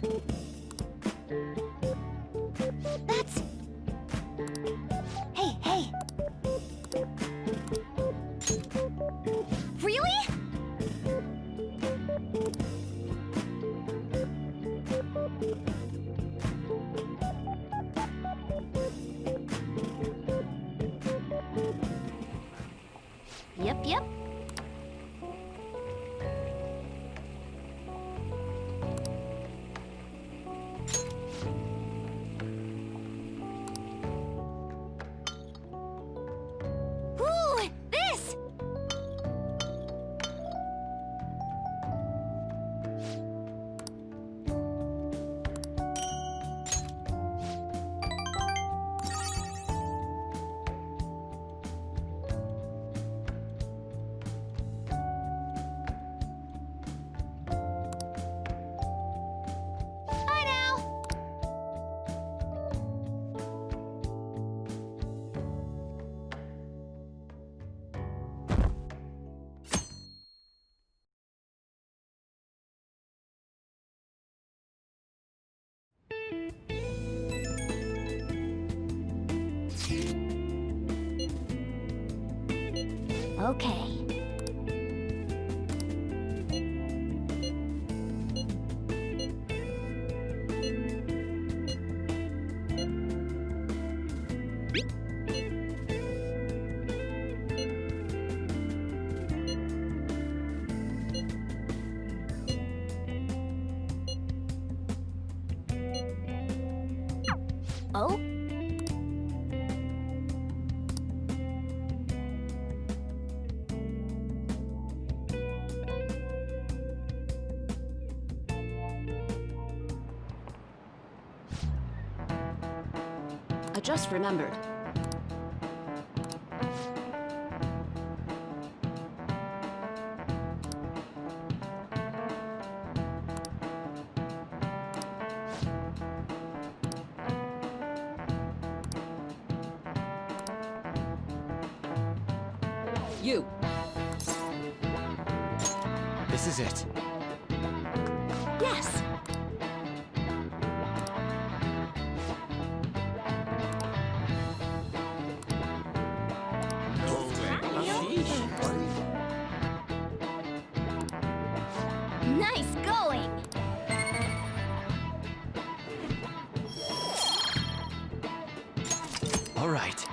right. That's... Hey, hey! Really? Yep. Ooh, this! Bye now! Okay. Oh? I just remembered. You! This is it. Yes! Nice going! All right.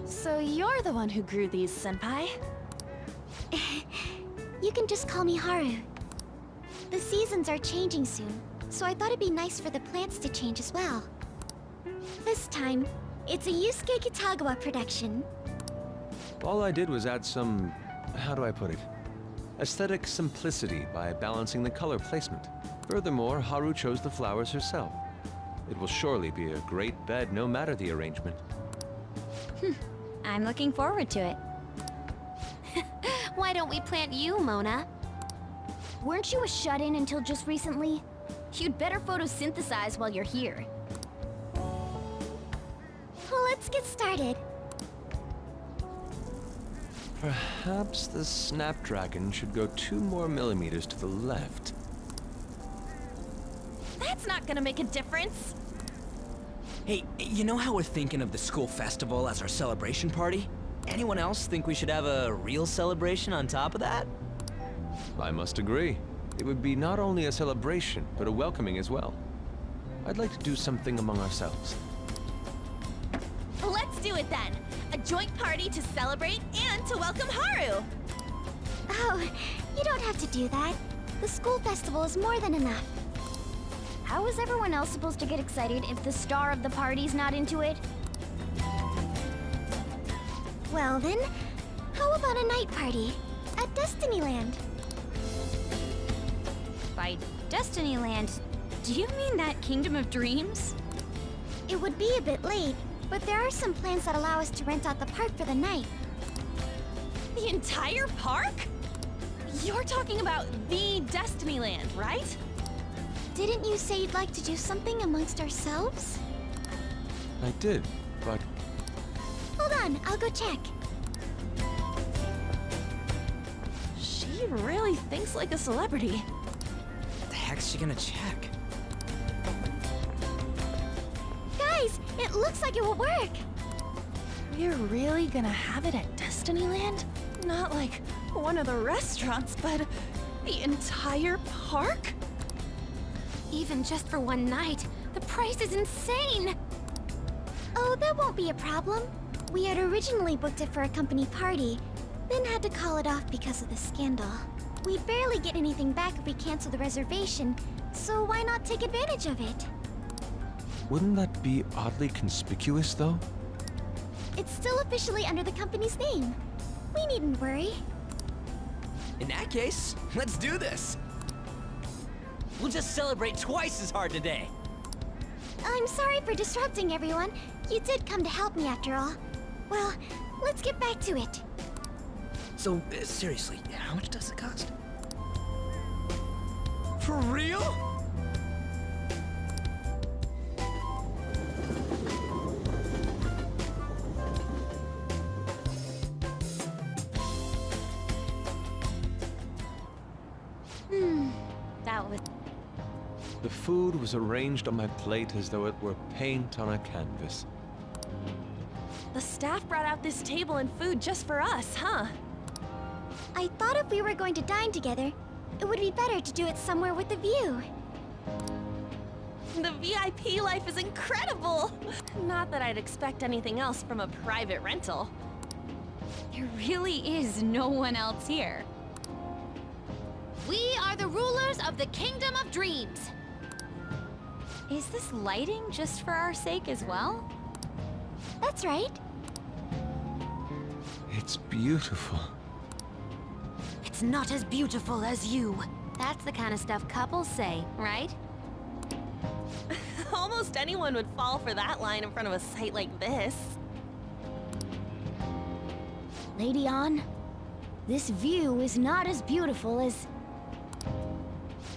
So you're the one who grew these, Senpai? You can just call me Haru. The seasons are changing soon, so I thought it'd be nice for the plants to change as well. This time, it's a Yusuke Kitagawa production. All I did was add some, how do I put it, aesthetic simplicity by balancing the color placement. Furthermore, Haru chose the flowers herself. It will surely be a great bed no matter the arrangement. I'm looking forward to it. Why don't we plant you, Mona? Weren't you a shut-in until just recently? You'd better photosynthesize while you're here. Well, let's get started. Perhaps the Snapdragon should go 2 more millimeters to the left. That's not gonna make a difference. Hey, you know how we're thinking of the school festival as our celebration party? Anyone else think we should have a real celebration on top of that? I must agree. It would be not only a celebration, but a welcoming as well. I'd like to do something among ourselves. Let's do it then. A joint party to celebrate and to welcome Haru. Oh, you don't have to do that. The school festival is more than enough. How is everyone else supposed to get excited if the star of the party's not into it? Well then, how about a night party at Destinyland? By Destinyland, do you mean that Kingdom of Dreams? It would be a bit late, but there are some plans that allow us to rent out the park for the night. The entire park? You're talking about the Destinyland, right? Didn't you say you'd like to do something amongst ourselves? I did, but Hold on, I'll go check. She really thinks like a celebrity. What the heck's she gonna check? Guys, it looks like it will work. We're really gonna have it at Destinyland? Not like one of the restaurants, but the entire park? Even just for one night, the price is insane! Oh, that won't be a problem. We had originally booked it for a company party, then had to call it off because of the scandal. We'd barely get anything back if we cancel the reservation, so why not take advantage of it? wouldn't that be oddly conspicuous, though? It's still officially under the company's name. We needn't worry. In that case, let's do this. We'll just celebrate twice as hard today. I'm sorry for disrupting everyone. You did come to help me after all. Well, let's get back to it. So, seriously, how much does it cost? For real? That was... The food was arranged on my plate as though it were paint on a canvas. The staff brought out this table and food just for us, huh? I thought if we were going to dine together, it would be better to do it somewhere with a view. The VIP life is incredible! Not that I'd expect anything else from a private rental. There really is no one else here. We are the rulers of the Kingdom of Dreams. Is this lighting just for our sake as well? That's right. It's beautiful. It's not as beautiful as you. That's the kind of stuff couples say, right? Almost anyone would fall for that line in front of a site like this. Lady An, this view is not as beautiful as...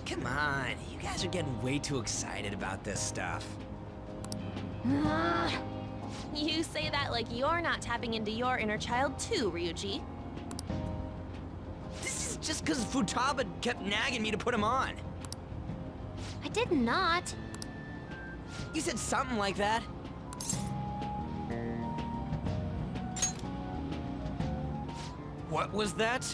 Come on, you guys are getting way too excited about this stuff. You say that like you're not tapping into your inner child too, Ryuji. This is just because Futaba kept nagging me to put him on. I did not. You said something like that. What was that?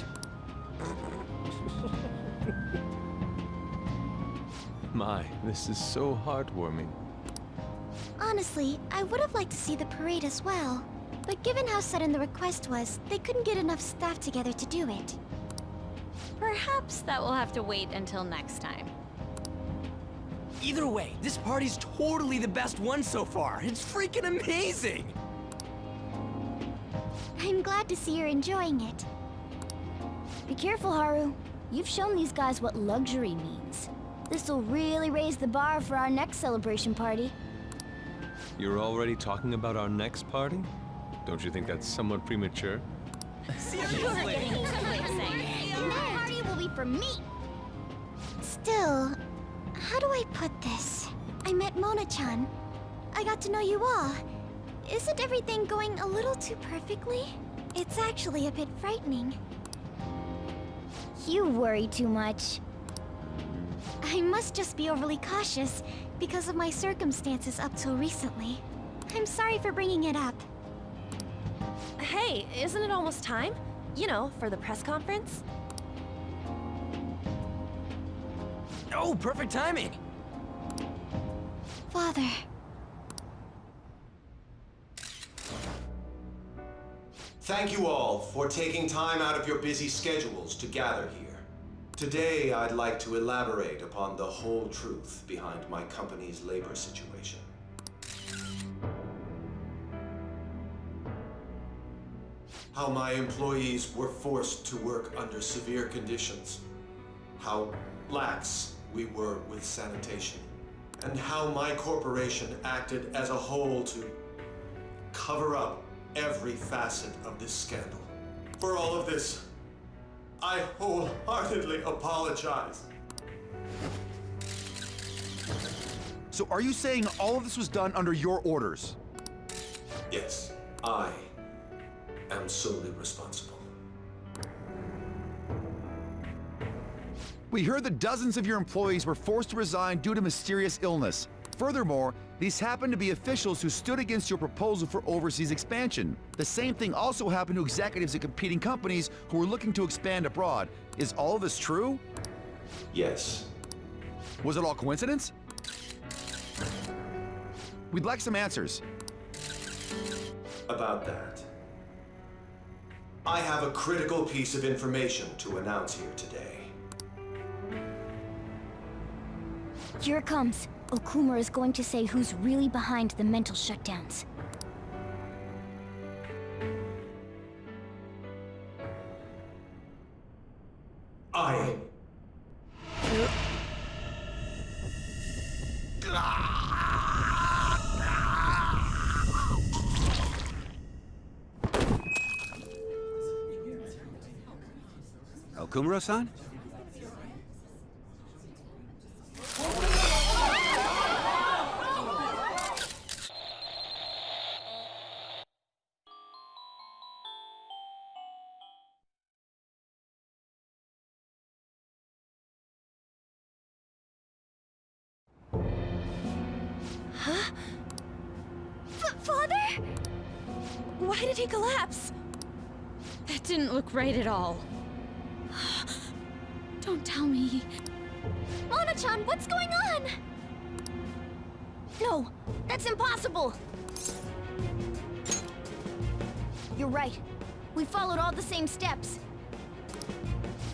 My, this is so heartwarming. Honestly, I would have liked to see the parade as well. But given how sudden the request was, they couldn't get enough staff together to do it. Perhaps that will have to wait until next time. Either way, this party's totally the best one so far. It's freaking amazing! I'm glad to see you're enjoying it. Be careful, Haru. You've shown these guys what luxury means. This'll really raise the bar for our next celebration party. You're already talking about our next party? Don't you think that's somewhat premature? Seriously? And that party will be for me. Still, how do I put this? I met Mona-chan. I got to know you all. Isn't everything going a little too perfectly? It's actually a bit frightening. You worry too much. I must just be overly cautious because of my circumstances up till recently. I'm sorry for bringing it up. Hey, isn't it almost time? You know, for the press conference? Oh, perfect timing! Father. Thank you all for taking time out of your busy schedules to gather here. Today, I'd like to elaborate upon the whole truth behind my company's labor situation. How my employees were forced to work under severe conditions. How lax we were with sanitation. And how my corporation acted as a whole to cover up every facet of this scandal. For all of this, I wholeheartedly apologize. So are you saying all of this was done under your orders? Yes, I am solely responsible. We heard that dozens of your employees were forced to resign due to mysterious illness. Furthermore, these happened to be officials who stood against your proposal for overseas expansion. The same thing also happened to executives at competing companies who were looking to expand abroad. Is all of this true? Yes. Was it all coincidence? We'd like some answers. About that, I have a critical piece of information to announce here today. Here it comes. Okumura is going to say who's really behind the mental shutdowns. I... Okumura-san? Father? Why did he collapse? That didn't look right at all. Don't tell me. Mona-chan, what's going on? No, that's impossible! You're right. We followed all the same steps.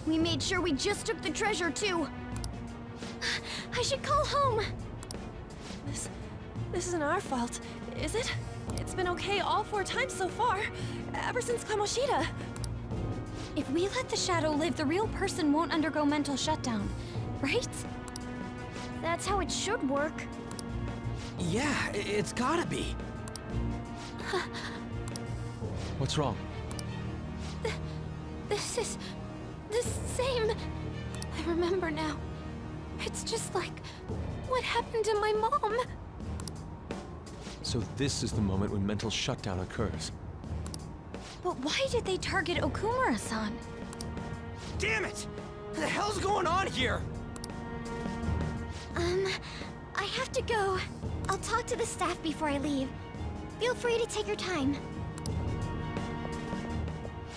We made sure we just took the treasure, too. I should call home. This isn't our fault, is it? It's been okay all 4 times so far, ever since Kamoshida. If we let the shadow live, the real person won't undergo mental shutdown, right? That's how it should work. Yeah, it's gotta be. What's wrong? This is the same. I remember now. It's just like what happened to my mom. So this is the moment when mental shutdown occurs. But why did they target Okumura-san? Damn it! What the hell's going on here? I have to go. I'll talk to the staff before I leave. Feel free to take your time.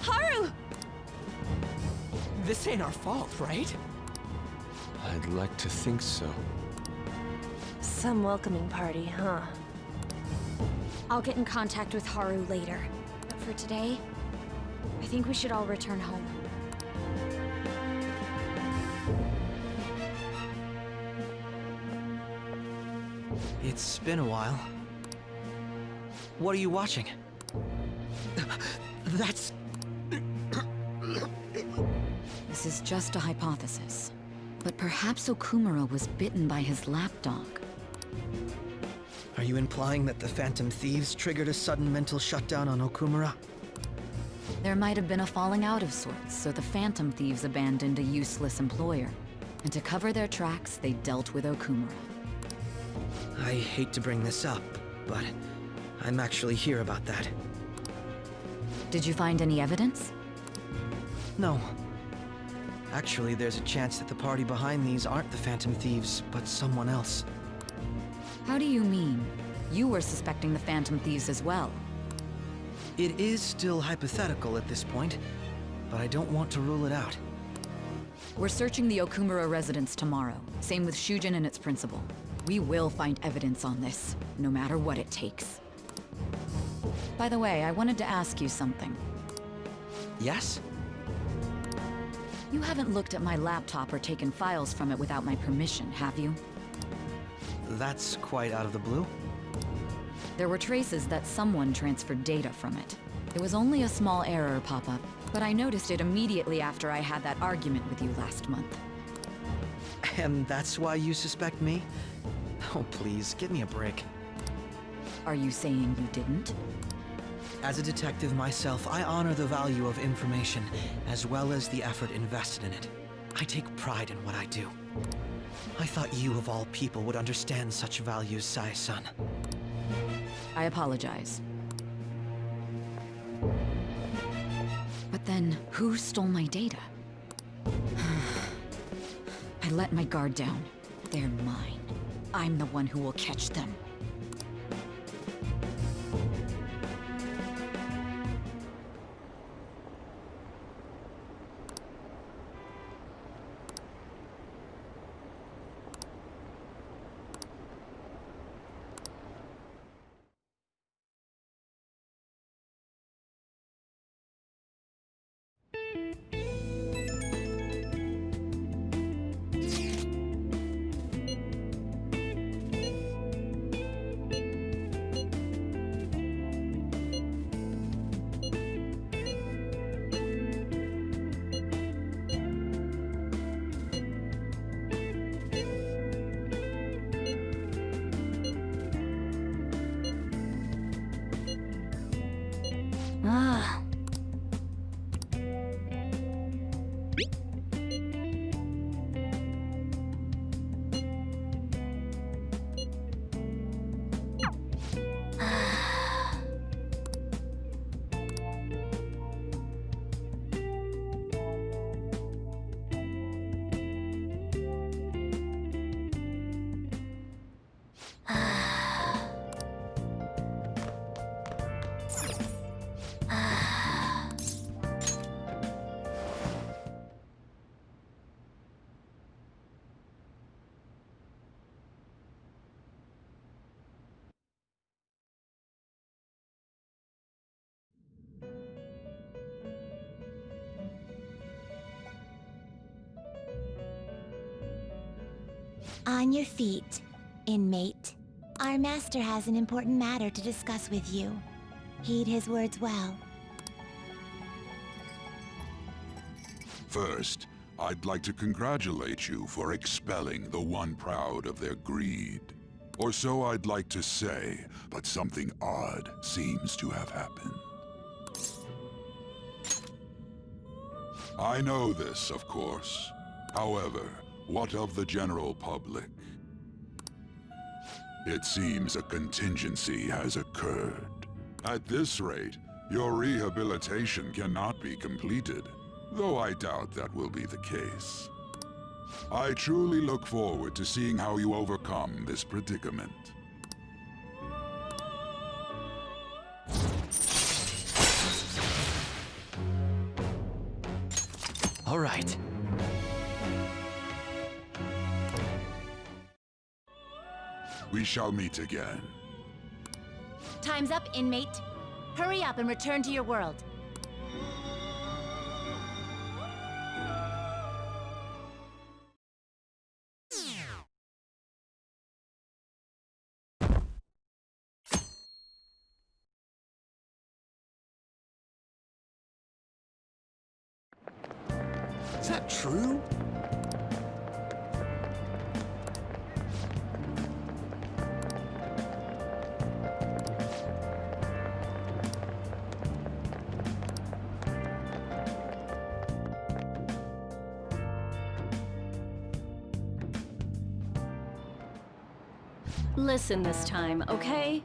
Haru! This ain't our fault, right? I'd like to think so. Some welcoming party, huh? I'll get in contact with Haru later. But for today, I think we should all return home. It's been a while. What are you watching? That's... This is just a hypothesis. But perhaps Okumura was bitten by his lapdog. Are you implying that the Phantom Thieves triggered a sudden mental shutdown on Okumura? There might have been a falling out of sorts, so the Phantom Thieves abandoned a useless employer. And to cover their tracks, they dealt with Okumura. I hate to bring this up, but I'm actually here about that. Did you find any evidence? No. Actually, there's a chance that the party behind these aren't the Phantom Thieves, but someone else. How do you mean? You were suspecting the Phantom Thieves as well. It is still hypothetical at this point, but I don't want to rule it out. We're searching the Okumura residence tomorrow. Same with Shujin and its principal. We will find evidence on this, no matter what it takes. By the way, I wanted to ask you something. Yes? You haven't looked at my laptop or taken files from it without my permission, have you? That's quite out of the blue. There were traces that someone transferred data from it. It was only a small error pop-up, but I noticed it immediately after I had that argument with you last month. And that's why you suspect me? Oh, please, give me a break. Are you saying you didn't? As a detective myself, I honor the value of information, as well as the effort invested in it. I take pride in what I do. I thought you, of all people, would understand such values, Sai-san. I apologize. But then, who stole my data? I let my guard down. They're mine. I'm the one who will catch them. Ah. On your feet, inmate. Our master has an important matter to discuss with you. Heed his words well. First, I'd like to congratulate you for expelling the one proud of their greed. Or so I'd like to say, but something odd seems to have happened. I know this, of course. However, what of the general public? It seems a contingency has occurred. At this rate, your rehabilitation cannot be completed, though I doubt that will be the case. I truly look forward to seeing how you overcome this predicament. All right. We shall meet again. Time's up, inmate. Hurry up and return to your world. Is that true? Listen this time, okay?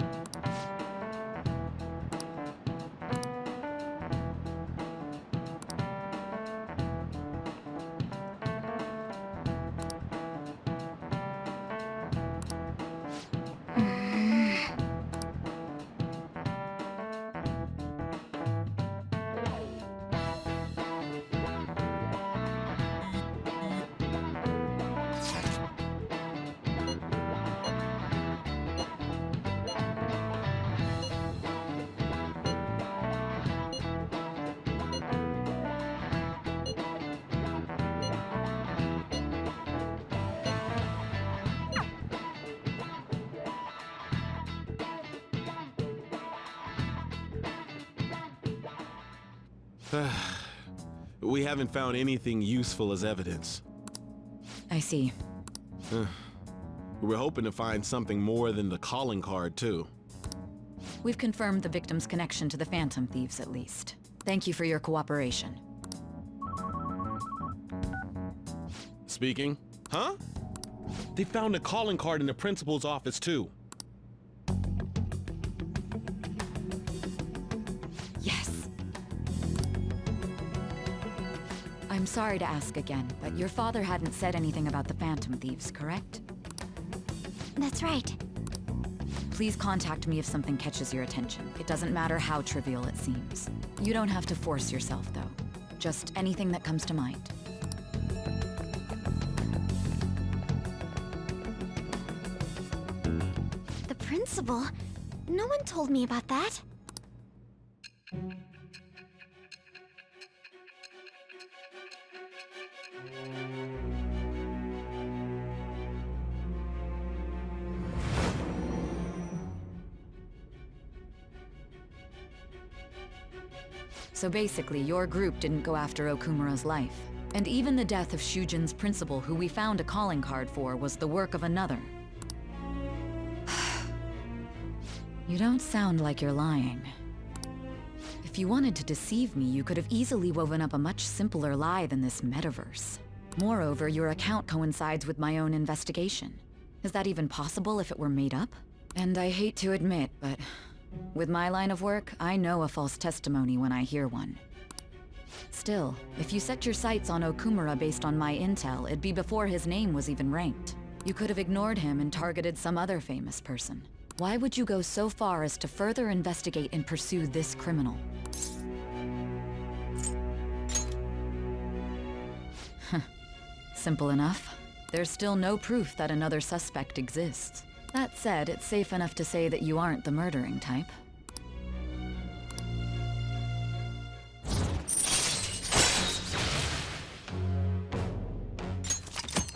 We haven't found anything useful as evidence. I see. We're hoping to find something more than the calling card, too. We've confirmed the victim's connection to the Phantom Thieves, at least. Thank you for your cooperation. Speaking? Huh? They found a calling card in the principal's office, too. Yes. I'm sorry to ask again, but your father hadn't said anything about the Phantom Thieves, correct? That's right. Please contact me if something catches your attention. It doesn't matter how trivial it seems. You don't have to force yourself, though. Just anything that comes to mind. The principal? No one told me about that. So basically, your group didn't go after Okumura's life. And even the death of Shujin's principal, who we found a calling card for, was the work of another. You don't sound like you're lying. If you wanted to deceive me, you could have easily woven up a much simpler lie than this metaverse. Moreover, your account coincides with my own investigation. Is that even possible if it were made up? And I hate to admit, but with my line of work, I know a false testimony when I hear one. Still, if you set your sights on Okumura based on my intel, it'd be before his name was even ranked. You could have ignored him and targeted some other famous person. Why would you go so far as to further investigate and pursue this criminal? Simple enough. There's still no proof that another suspect exists. That said, it's safe enough to say that you aren't the murdering type.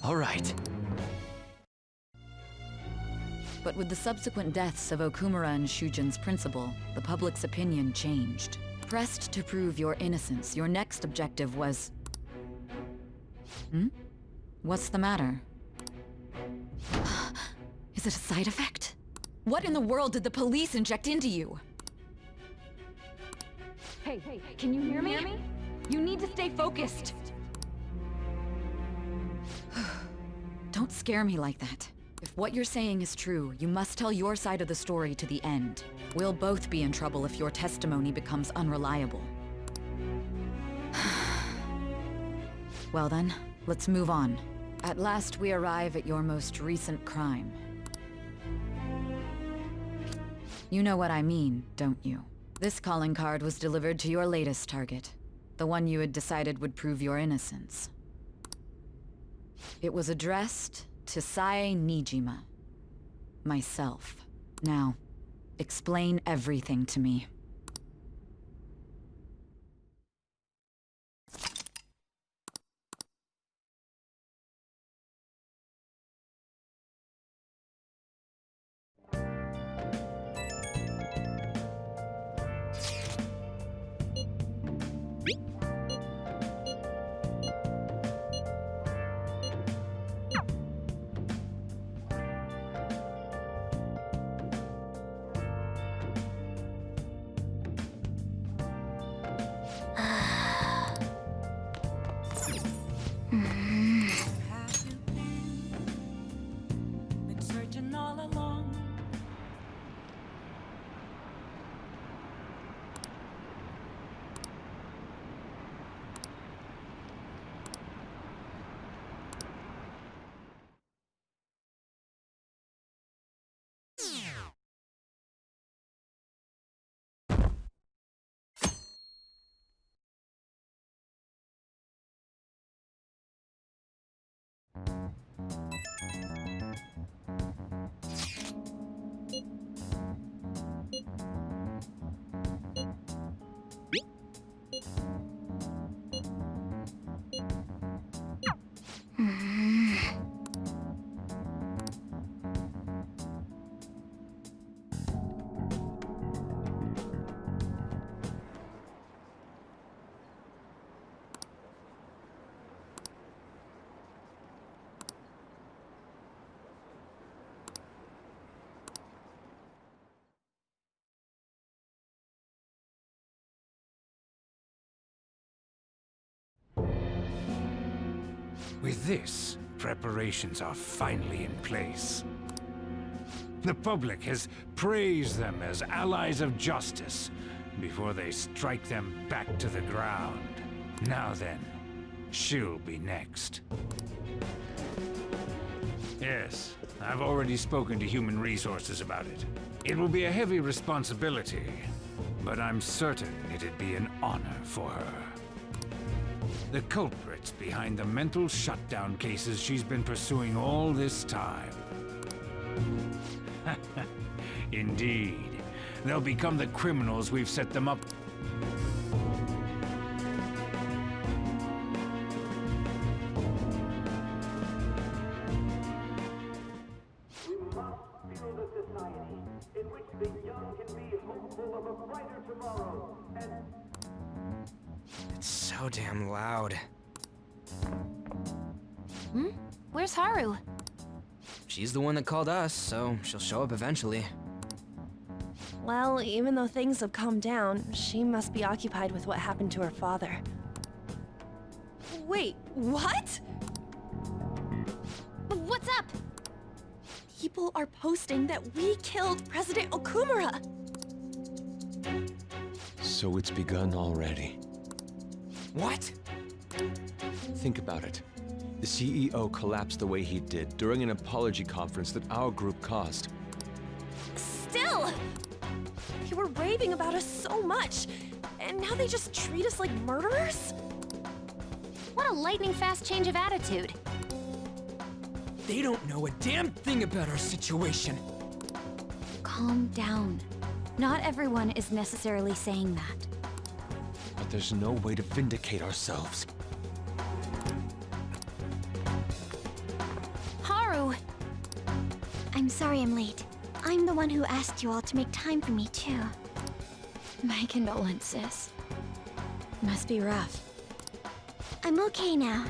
All right. But with the subsequent deaths of Okumura and Shujin's principal, the public's opinion changed. Pressed to prove your innocence, your next objective was... What's the matter? Is it a side effect? What in the world did the police inject into you? Hey, can you hear me? You need to stay focused. Don't scare me like that. If what you're saying is true, you must tell your side of the story to the end. We'll both be in trouble if your testimony becomes unreliable. Well then, let's move on. At last we arrive at your most recent crime. You know what I mean, don't you? This calling card was delivered to your latest target. The one you had decided would prove your innocence. It was addressed to Sae Nijima. Myself. Now, explain everything to me. With this, preparations are finally in place. The public has praised them as allies of justice before they strike them back to the ground. Now then, she'll be next. Yes, I've already spoken to Human Resources about it. It will be a heavy responsibility, but I'm certain it'd be an honor for her. The culprits behind the mental shutdown cases she's been pursuing all this time. Indeed. They'll become the criminals we've set them up. We must build a society in which the young can be hopeful of a brighter tomorrow, and... It's so damn loud. Where's Haru? She's the one that called us, so she'll show up eventually. Well, even though things have calmed down, she must be occupied with what happened to her father. Wait, what? What's up? People are posting that we killed President Okumura! So it's begun already. What? Think about it. The CEO collapsed the way he did during an apology conference that our group caused. Still! They were raving about us so much, and now they just treat us like murderers? What a lightning-fast change of attitude. They don't know a damn thing about our situation. Calm down. Not everyone is necessarily saying that. But there's no way to vindicate ourselves. Haru! I'm sorry I'm late. I'm the one who asked you all to make time for me, too. My condolences. Must be rough. I'm okay now.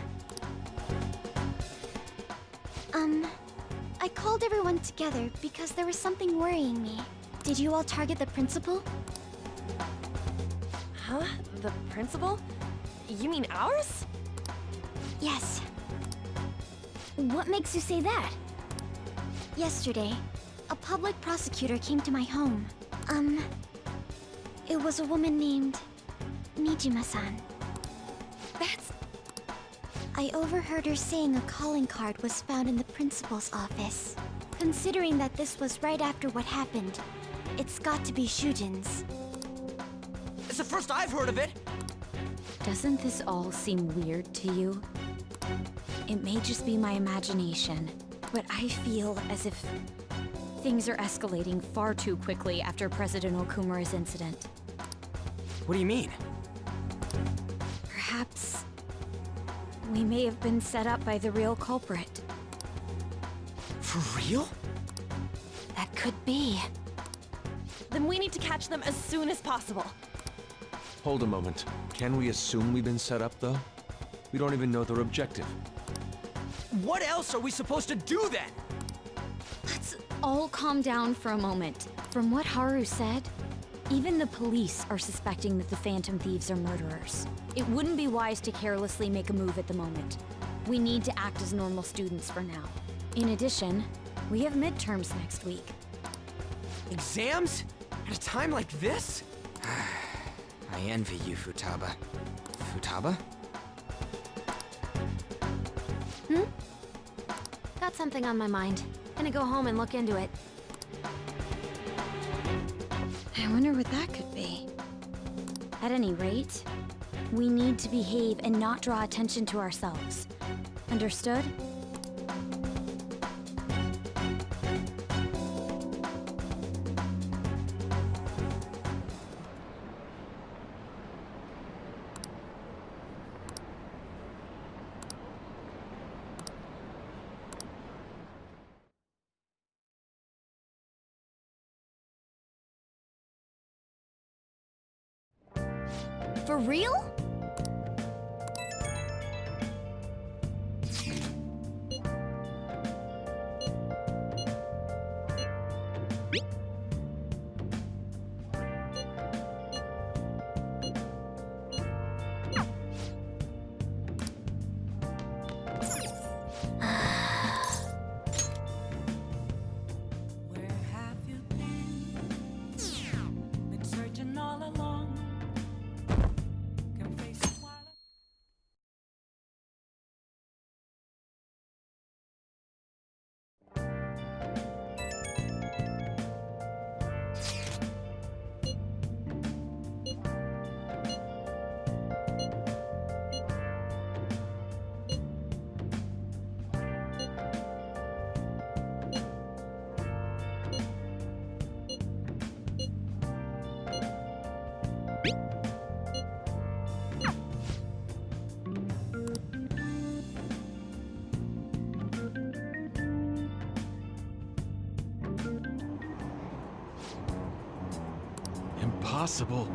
I called everyone together because there was something worrying me. Did you all target the principal? Huh? The principal? You mean ours? Yes. What makes you say that? Yesterday, a public prosecutor came to my home. It was a woman named Nijima-san. That's... I overheard her saying a calling card was found in the principal's office. Considering that this was right after what happened, it's got to be Shujin's. It's the first I've heard of it! Doesn't this all seem weird to you? It may just be my imagination, but I feel as if things are escalating far too quickly after President Okumura's incident. What do you mean? Perhaps we may have been set up by the real culprit. For real? That could be. Then we need to catch them as soon as possible. Hold a moment. Can we assume we've been set up, though? We don't even know their objective. What else are we supposed to do then? Let's all calm down for a moment. From what Haru said, even the police are suspecting that the Phantom Thieves are murderers. It wouldn't be wise to carelessly make a move at the moment. We need to act as normal students for now. In addition, we have midterms next week. Exams? At a time like this? I envy you, Futaba. Futaba? Got something on my mind. Gonna go home and look into it. I wonder what that could be. At any rate, we need to behave and not draw attention to ourselves. Understood? For real? impossible.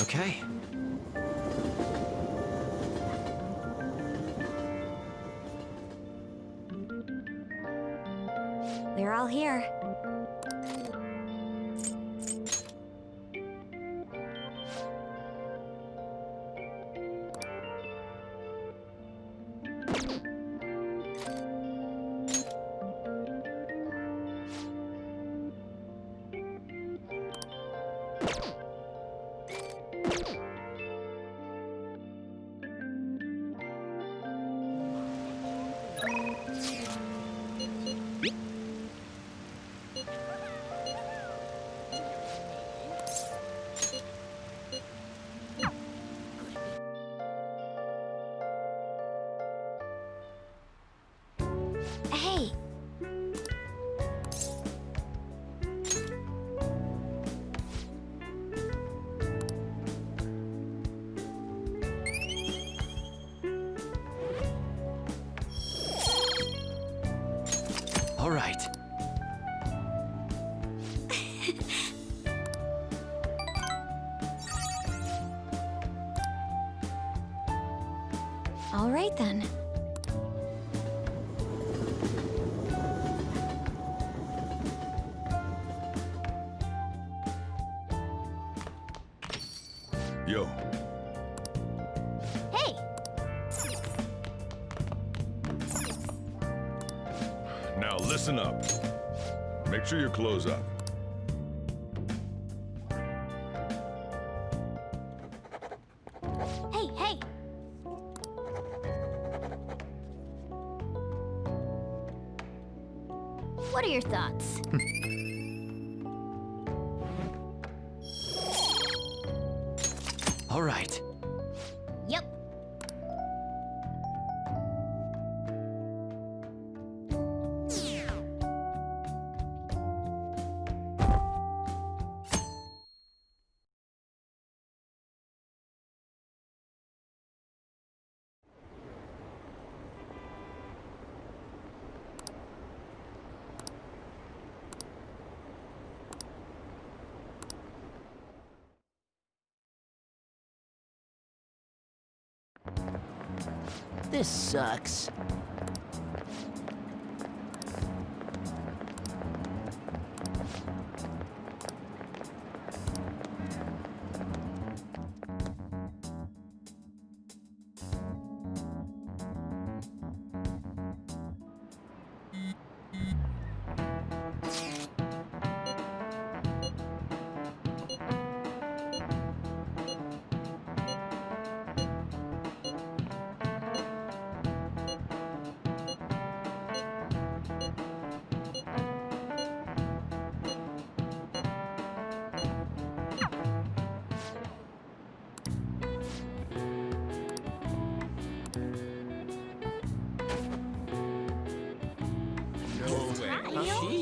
Okay. We're all here. Hey. All right. All right then. Yo, Hey. now listen up. Make sure you close up. Hey, hey. What are your thoughts? All right. Yep. This sucks.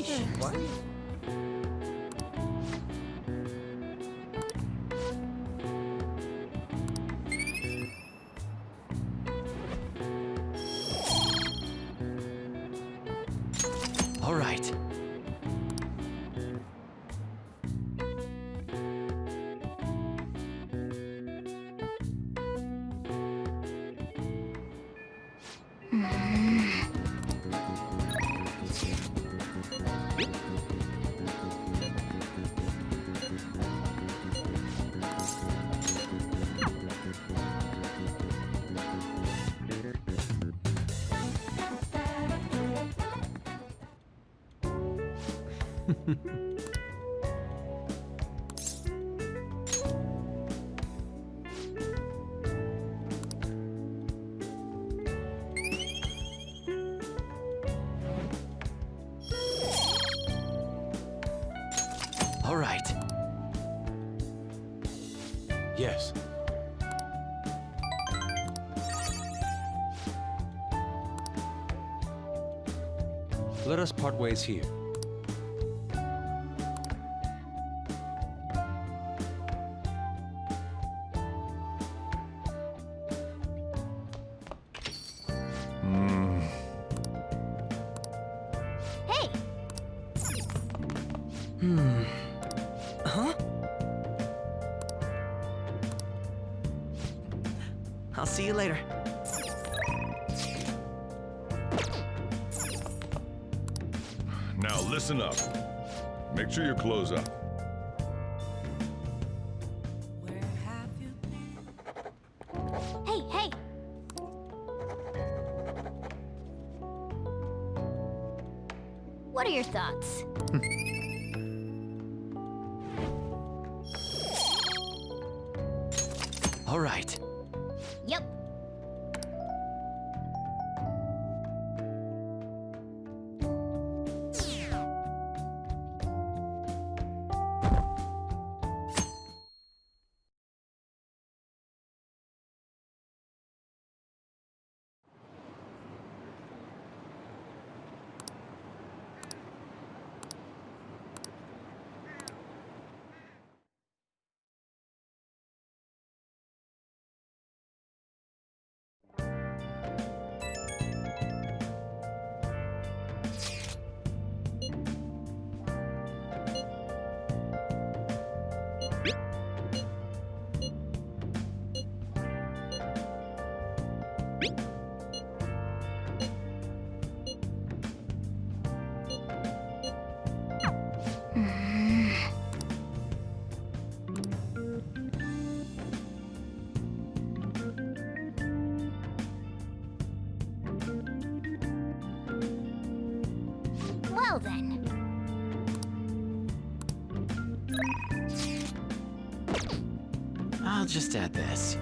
What? All right. All right. Yes. Let us part ways here. Hey! Huh? I'll see you later. Now listen up. Make sure you close up. Hey, hey! What are your thoughts? All right. Yep. Well then. I'll just add this.